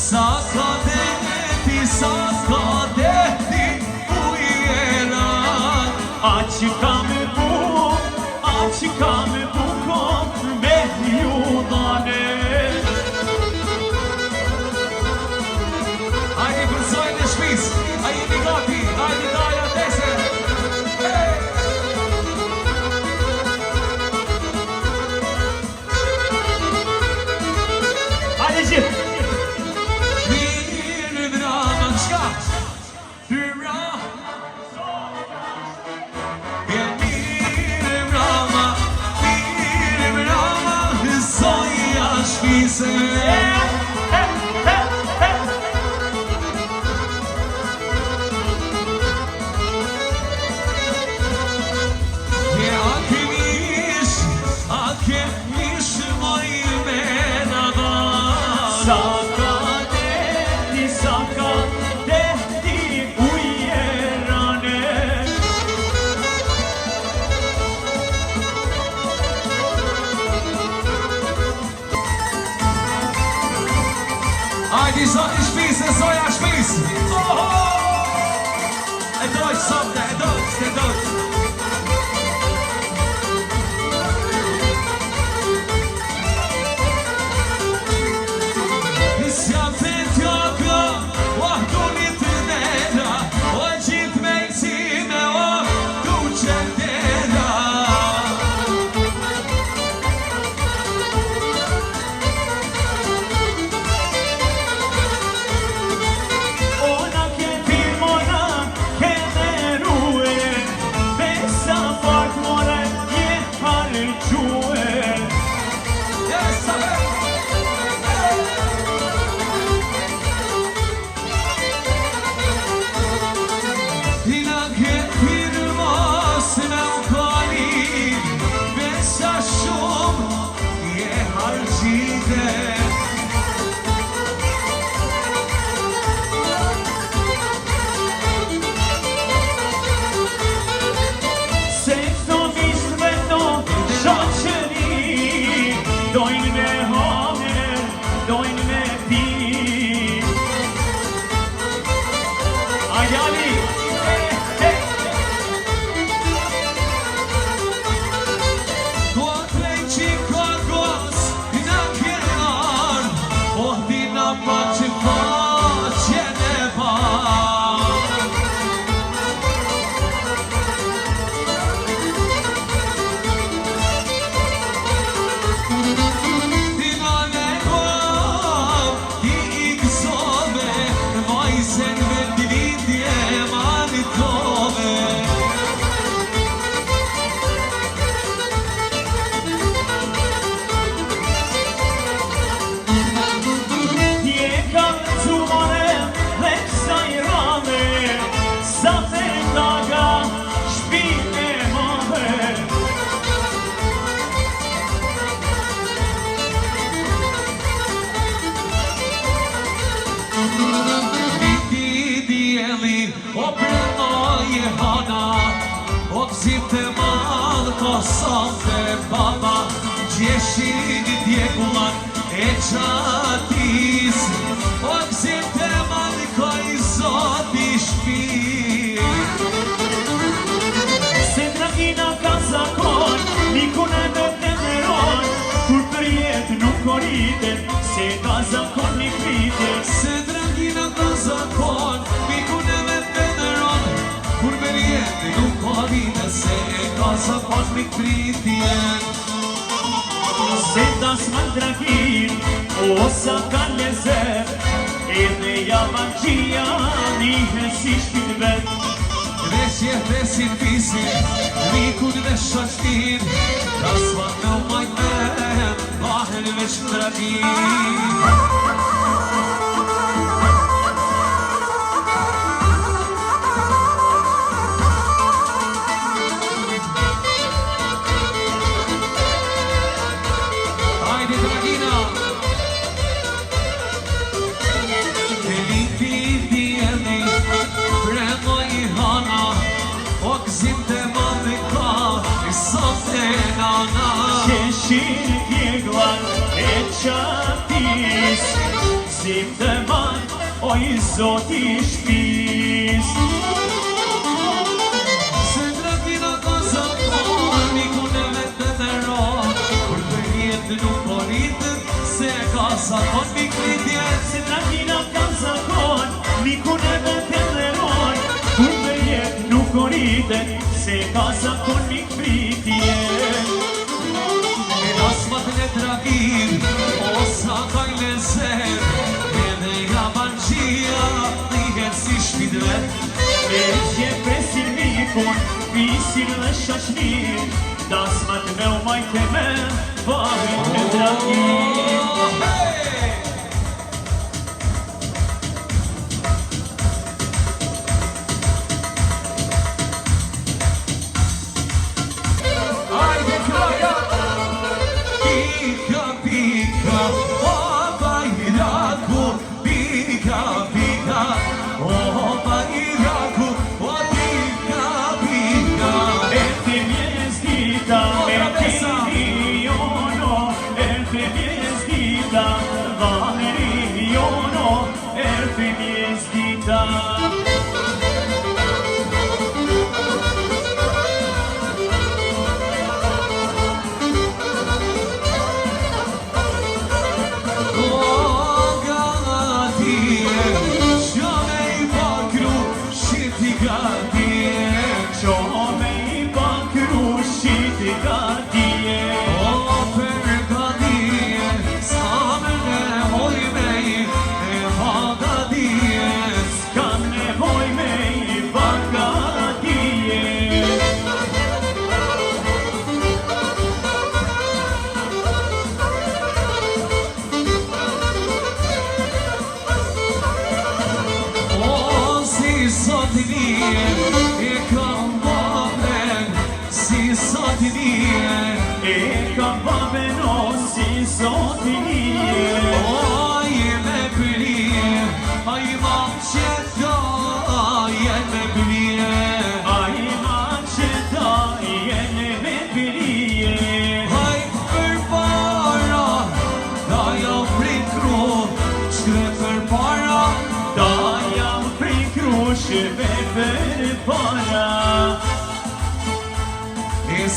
Sa ka deti, sa ka deti ujera. A që ka me buk, a që ka me bukon me ju dhane. Ajde për zojnë e shpis, a jeni gati, ajde daja tese. Ajde gjithë. Mirë vrama, qka? Mirë vrama, zoja shpise. Ajde zoti shpis e zoja shpis. E dojtë sopte, e dojtë. Nisja petjaka, wahduni të nera, o gjithë me kësime, o duqe tera. Zite malë kosante baba, gjeshin djegullak e qatis. O zite malë ko i zoti shpi. Se dragina ka zakon, nikun e me të neron, kur për jetë nuk koritet, se ka zakon një kritet. Se dragina ka zakon, nikun e me të neron, kur për jetë nuk koritet, se ka zakon një kritjen. Se tas më dragin, o sa ka lezet, edhe javanqia njëhe si shpin vet. Veshje vesin visin, mikun dhe shashtin, kasvat në majten, bahen vesh dragin. Qeshin tjeglar e qatis, gëzim të madh, o i Zoti i shtëpis. Se Dratina ka zakon, mikun e vetë të ron, kur për jetë nuk po rritët, se ka zakon mikritje. Se Dratina ka zakon, mikun e vetë të ron, kur për jetë nuk po rritët, se ka zakon mikritje. Asmat në tragin, o sa kaj lezet, edhe jabanqia, lihet si shpidret. E që presin mikun, visin dhe shashnin, dasmat me u majte me, vahin në tragin.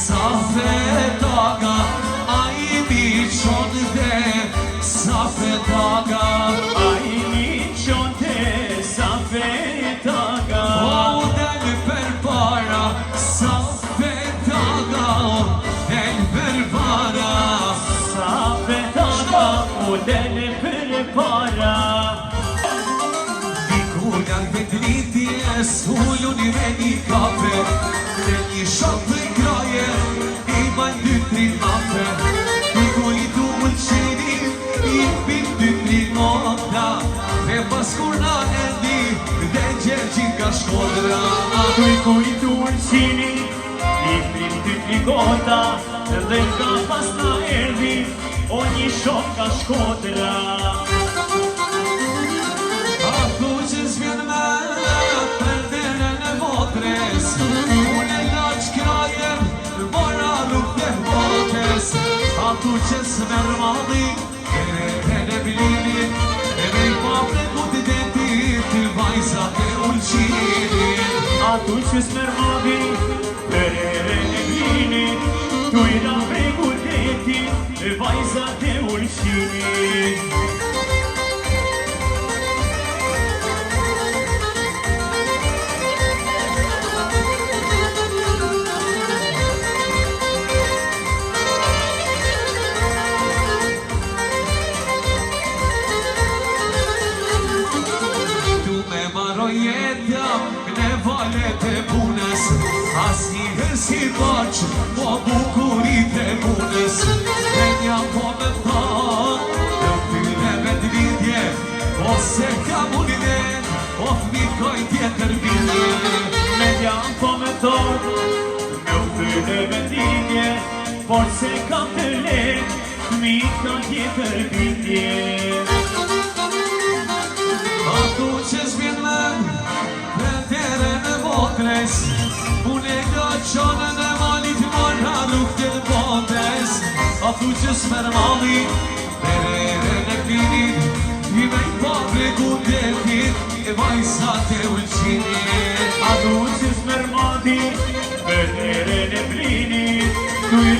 Sa fetaga, a i mi qonë dhe, sa fetaga, a i mi qonë dhe, sa fetaga. O del per para, sa fetaga, o del per para, sa fetaga, o del per para. Dikullak vetritje, s'ullun i me një kafe, dhe një shok të kraje, i bajnë dy tri hape. Dikull i du më qeni, i pin dy tri nota, dhe pas kur na endi, dhe gjergjin ka shkodra. Dikull i du më qeni, i pin dy tri gota, dhe ka pas na endi, o një shok ka shkodra. Aku që s'vjen me, për dene në votres, unë e laq krajem, mora nuk të votes. Aku që s'mer mali, e në bilinin, e me i papre ku të detit, të vajzat e ullqinin. Aku që s'mer mali, e në bilinin, tu i da pregu detit, të vajzat e ullqinin. Valet e punës, as njëherë si baqë, po bukurit e punës. Dhe nja po me thonë, në fyre me t'lidje, ose ka munine, o fmikoj tjetër bindje. Me nja po me thonë, në fyre me t'lidje, por se kam të letë, fmikoj tjetër bindje. Aku që s'vjen men, unë e ka qonën e malit marra nuk të botes. A thu që s'mer mali, dhe në klinit, i me i tregu detit e vajzat e ulqinit. A du që s'mermadi, për njerën e blinit, tu i